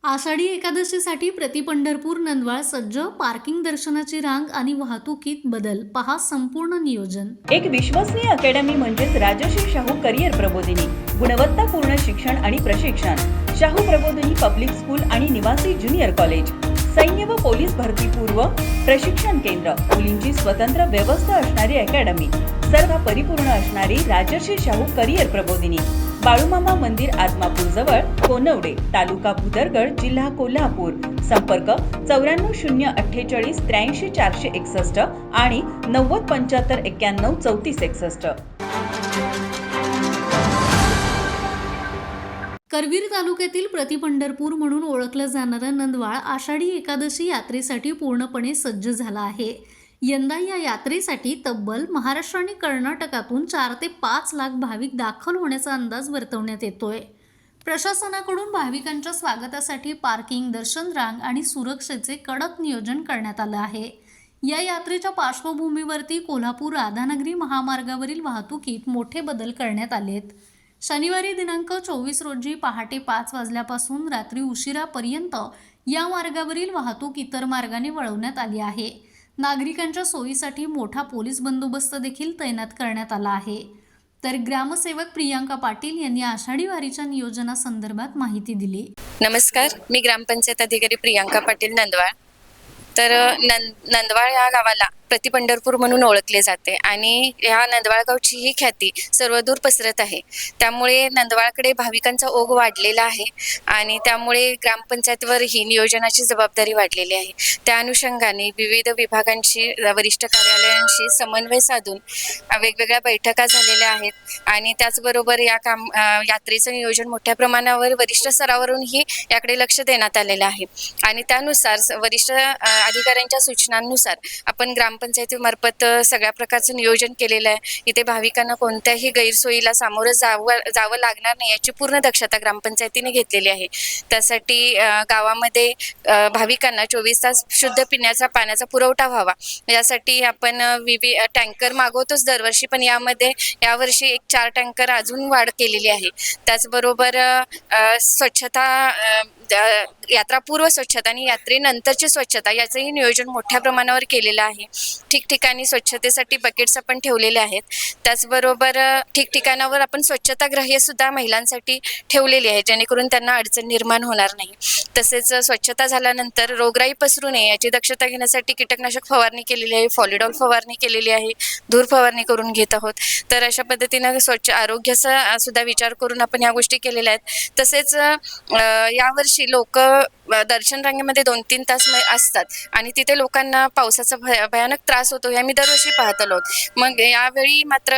आषाढी एकादशीसाठी प्रति पंढरपूर नंदवाळ सज्ज. पार्किंग, दर्शनाची रांग आणि वाहतुकीत बदल. पहा संपूर्ण नियोजन. एक विश्वसनीय अकॅडमी म्हणजेच राजश्री शाहू करिअर प्रबोधिनी. गुणवत्तापूर्ण शिक्षण आणि प्रशिक्षण. शाहू प्रबोधिनी पब्लिक स्कूल आणि निवासी ज्युनियर कॉलेज. सैन्य व पोलीस भरती पूर्व प्रशिक्षण केंद्र. मुलींची स्वतंत्र व्यवस्था असणारी अकॅडमी. सर्व परिपूर्ण असणारी राजश्री शाहू करिअर प्रबोधिनी. बाळूमामा मंदिर, आत्मापूर जवळ, कोनवडे, तालुका भुदरगड, जिल्हा कोल्हापूर. संपर्क 94 048 83 461 आणि 90 75 91 34 61. करवीर तालुक्यातील प्रति पंढरपूर म्हणून ओळखलं जाणारं नंदवाळ आषाढी एकादशी यात्रेसाठी पूर्णपणे सज्ज झाला आहे. यंदा या यात्रेसाठी तब्बल महाराष्ट्र आणि कर्नाटकातून 4 ते 5 लाख भाविक दाखल होण्याचा अंदाज वर्तवण्यात येतोय. प्रशासनाकडून भाविकांच्या स्वागतासाठी पार्किंग, दर्शन रांग आणि सुरक्षेचे कडक नियोजन करण्यात आलं आहे. या यात्रेच्या पार्श्वभूमीवरती कोल्हापूर राधानगरी महामार्गावरील वाहतुकीत मोठे बदल करण्यात आलेत. शनिवारी दिनांक 24 रोजी पहाटे 5 वाजल्यापासून रात्री उशिरापर्यंत या मार्गावरील वाहतूक इतर मार्गाने वळवण्यात आली आहे. नागरिकांच्या सोयीसाठी मोठा पोलीस बंदोबस्त देखील तैनात करण्यात आला आहे. तर ग्रामसेवक प्रियांका पाटील यांनी आषाढी वारीच्या नियोजनासंदर्भात माहिती दिली. नमस्कार, मी ग्रामपंचायत अधिकारी प्रियांका पाटील, नंदवाळ. तर नंदवाळ या गावाला प्रति पंढरपूर म्हणून ओळखले जाते आणि ह्या नंदवाळ गावची ही ख्याती सर्वदूर पसरत आहे. त्यामुळे नंदवाळकडे भाविकांचा ओघ वाढलेला आहे आणि त्यामुळे ग्रामपंचायतीवर ही नियोजनाची जबाबदारी वाढलेली आहे. त्या अनुषंगाने विविध विभागांशी, वरिष्ठ कार्यालयांशी समन्वय साधून वेगवेगळ्या बैठका झालेल्या आहेत आणि त्याचबरोबर यात्रेचं नियोजन मोठ्या प्रमाणावर वरिष्ठ स्तरावरूनही याकडे लक्ष देण्यात आलेलं आहे आणि त्यानुसार वरिष्ठ अधिकाऱ्यांच्या सूचनांनुसार आपण ग्रामपंचायतीमार्फत सगळ्या प्रकारचं नियोजन केलेलं आहे. इथे भाविकांना कोणत्याही गैरसोयीला सामोरं जावं लागणार नाही याची पूर्ण दक्षता ग्रामपंचायतीने घेतलेली आहे. त्यासाठी गावामध्ये भाविकांना 24 तास शुद्ध पिण्याचा पाण्याचा पुरवठा व्हावा यासाठी आपण टँकर मागवतोच दरवर्षी, पण यावर्षी एक 4 टँकर अजून वाढ केलेली आहे. त्याचबरोबर स्वच्छता, यात्रापूर्व स्वच्छता आणि यात्रेनंतरची स्वच्छता याचंही नियोजन मोठ्या प्रमाणावर केलेलं आहे. ठिकठिकाणी स्वच्छतेसाठी बकेट्स आपण ठेवलेले आहेत. त्याचबरोबर ठिकठिकाणावर आपण स्वच्छतागृहे सुद्धा महिलांसाठी ठेवलेली आहे जेणेकरून त्यांना अडचण निर्माण होणार नाही. तसेच स्वच्छता झाल्यानंतर रोगराई पसरू नये याची दक्षता घेण्यासाठी कीटकनाशक फवारणी केलेली आहे, फॉलिडॉल फवारणी केलेली आहे, धूर फवारणी करून घेत आहोत. तर अशा पद्धतीनं स्वच्छ आरोग्याचा सुद्धा विचार करून आपण ह्या गोष्टी केलेल्या आहेत. तसेच यावर्षी लोक दर्शन रांगेमध्ये 2-3 तास असतात आणि तिथे लोकांना पावसाचा भयानक त्रास होतो हे आम्ही दरवर्षी पाहत आलो. मग यावेळी मात्र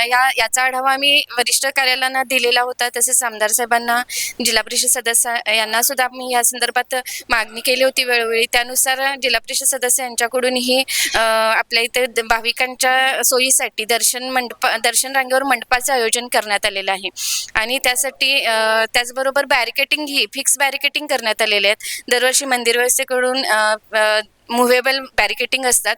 याचा आढावा आम्ही वरिष्ठ कार्यालयांना दिलेला होता. तसेच आमदार साहेबांना, जिल्हा परिषद सदस्य यांना सुद्धा आम्ही या संदर्भात मागणी केली होती वेळोवेळी. त्यानुसार जिल्हा परिषद सदस्य यांच्याकडूनही आपल्या इथे भाविकांच्या सोयीसाठी दर्शन रांगेवर मंडपाचं आयोजन करण्यात आलेलं आहे आणि त्यासाठी त्याचबरोबर बॅरिकेटिंग ही फिक्स बॅरिकेटिंग करण्यात आलेले आहेत. दरवर्षी मंदिर व्यवस्थेकडून मुव्हेबल बॅरिकेटिंग असतात,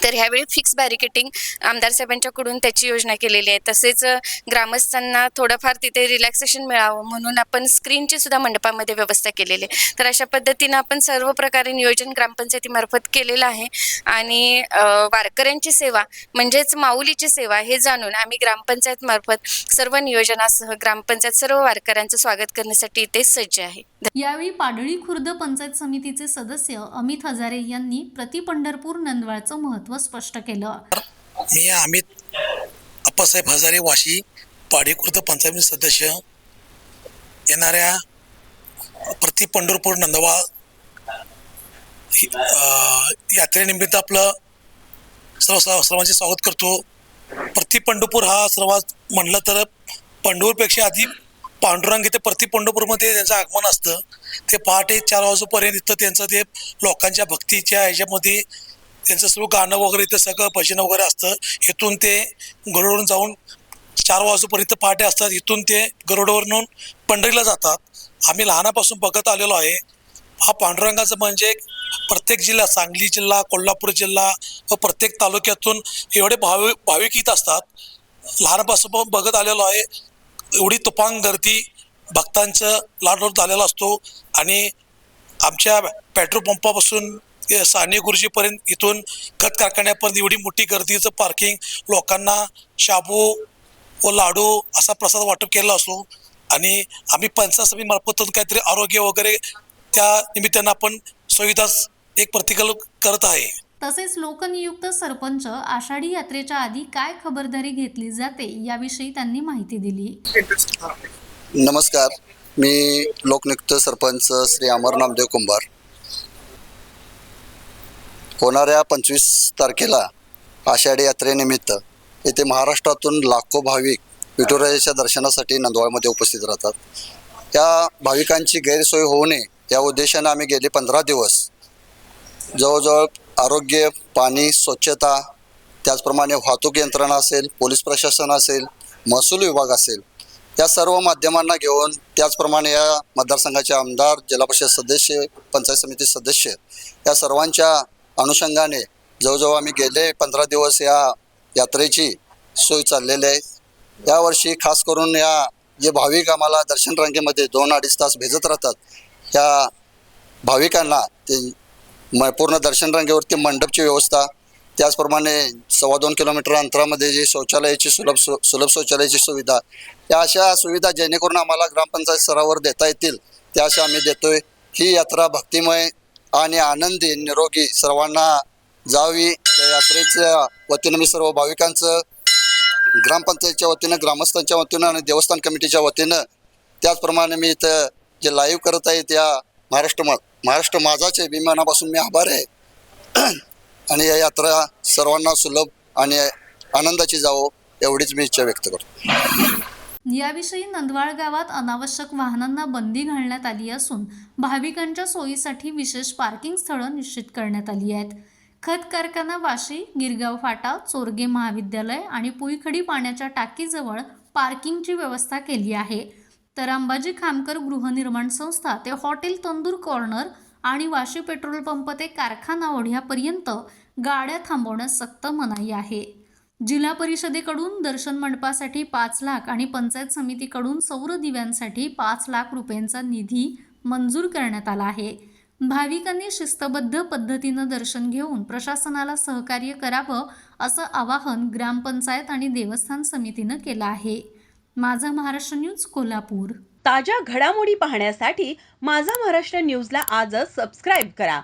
तर ह्यावेळी फिक्स बॅरिकेटिंग आमदार साहेबांच्याकडून त्याची योजना केलेली आहे. तसेच ग्रामस्थांना थोडंफार तिथे रिलॅक्सेशन मिळावं म्हणून आपण स्क्रीनची सुद्धा मंडपामध्ये व्यवस्था केलेली आहे. तर अशा पद्धतीनं आपण सर्व प्रकारे नियोजन ग्रामपंचायतीमार्फत केलेलं आहे आणि वारकऱ्यांची सेवा म्हणजेच माऊलीची सेवा हे जाणून आम्ही ग्रामपंचायतमार्फत सर्व नियोजनासह ग्रामपंचायत सर्व वारकऱ्यांचं स्वागत करण्यासाठी इथे सज्ज आहे. यावेळी पाडळी खुर्द पंचायत समितीचे सदस्य अमित हजारे यांनी प्रति पंढरपूर नंदवाळचं महत्त्व स्पष्ट केलं. मी अमित अप्पासाहेब हजारे, वाशी, पाडळी खुर्द पंचायत सदस्य. येणाऱ्या प्रति पंढरपूर नंदवाळ यात्रेनिमित्त आपलं सर्वांचे स्वागत करतो. प्रति पंढरपूर हा सर्वात म्हणलं तर पंढरपूरपेक्षा आधी पांडुरंग इथे प्रति पंढरपूरमध्ये त्यांचं आगमन असतं. ते पहाटे 4 वाजेपर्यंत इथं त्यांचं ते लोकांच्या भक्तीच्या ह्याच्यामध्ये त्यांचं सर्व गाणं वगैरे इथं सगळं भजन वगैरे असतं. इथून ते गरुडवरून जाऊन 4 वाजेपर्यंत पहाटे असतात. इथून ते गरुडवरून पंढरीला जातात. आम्ही लहानापासून बघत आलेलो आहे. हा पांडुरंगाचं म्हणजे प्रत्येक जिल्हा, सांगली जिल्हा, कोल्हापूर जिल्हा व प्रत्येक तालुक्यातून एवढे भाविक येत असतात. लहानपासून बघत आलेलो आहे. एवढी तुफान गर्दी भक्तांचं लाडलोट झालेला असतो आणि आमच्या पेट्रोल पंपापासून साने गुरुजीपर्यंत इथून खत कारखान्यापर्यंत एवढी मोठी गर्दीचं पार्किंग, लोकांना शाबू व लाडू असा प्रसाद वाटप केला असतो आणि आम्ही पंचायत समितीमार्फत काहीतरी आरोग्य वगैरे त्या निमित्तानं आपण सुविधा एक प्रतिकल करत आहे. तसेच लोकनियुक्त सरपंच आषाढी यात्रेच्या आधी काय खबरदारी घेतली जाते याविषयी त्यांनी माहिती दिली. नमस्कार, मी लोकनियुक्त सरपंच श्री अमर नामदेव कुंभार. होणाऱ्या 25 तारखेला आषाढी यात्रेनिमित्त येथे महाराष्ट्रातून लाखो भाविक विठुरायाच्या दर्शनासाठी नंदवाळमध्ये उपस्थित राहतात. या भाविकांची गैरसोय होऊ नये या उद्देशाने आम्ही गेले 15 दिवस जवळजवळ आरोग्य, पाणी, स्वच्छता, त्याचप्रमाणे वाहतूक यंत्रणा असेल, पोलीस प्रशासन असेल, महसूल विभाग असेल, या सर्व माध्यमांना घेऊन, त्याचप्रमाणे या मतदारसंघाचे आमदार, जिल्हा परिषद सदस्य, पंचायत समिती सदस्य या सर्वांच्या अनुषंगाने जवळजवळ आम्ही गेले 15 दिवस या यात्रेची सोय चाललेली आहे. यावर्षी खास करून या जे भाविक आम्हाला दर्शन रांगेमध्ये 2-2.5 तास भेजत राहतात, त्या भाविकांना ते पूर्ण दर्शन रांगेवरती मंडपची व्यवस्था, त्याचप्रमाणे 2.25 किलोमीटर अंतरामध्ये जी शौचालयाची सुलभ शौचालयाची सुविधा, या अशा सुविधा जेणेकरून आम्हाला ग्रामपंचायत स्तरावर देता येतील त्या अशा आम्ही देतोय. ही यात्रा भक्तिमय आणि आनंदी, निरोगी सर्वांना जावी. त्या यात्रेच्या वतीनं मी सर्व भाविकांचं ग्रामपंचायतच्या वतीनं, ग्रामस्थांच्या वतीनं आणि देवस्थान कमिटीच्या वतीनं, त्याचप्रमाणे मी इथं जे लाईव्ह करत आहे त्या महाराष्ट्र माझाचे विमानापासून मी आभार आहे. आणि या यात्रा सर्वांना सुलभ आणि आनंदाची जावो एवढीच मी इच्छा व्यक्त करतो. याविषयी नंदवाळ गावात अनावश्यक वाहनांना बंदी घालण्यात आली असून भाविकांच्या सोयीसाठी विशेष पार्किंग स्थळं निश्चित करण्यात आली आहेत. खत कारखाना वाशी, गिरगाव फाटा, चोरगे महाविद्यालय आणि पुईखडी पाण्याच्या टाकीजवळ पार्किंगची व्यवस्था केली आहे. तर अंबाजी खामकर गृहनिर्माण संस्था ते हॉटेल तंदूर कॉर्नर आणि वाशी पेट्रोल पंप ते कारखाना ओढ्यापर्यंत गाड्या थांबवण्यास सक्त मनाई आहे. जिल्हा परिषदेकडून दर्शन मंडपासाठी 5 लाख आणि पंचायत समितीकडून सौर दिव्यांसाठी 5 लाख रुपयांचा निधी मंजूर करण्यात आला आहे. भाविकांनी शिस्तबद्ध पद्धतीनं दर्शन घेऊन प्रशासनाला सहकार्य करावं असं आवाहन ग्रामपंचायत आणि देवस्थान समितीनं केलं आहे. माझा महाराष्ट्र न्यूज, कोल्हापूर. ताज्या घडामोडी पाहण्यासाठी माझा महाराष्ट्र न्यूजला आजच सबस्क्राईब करा.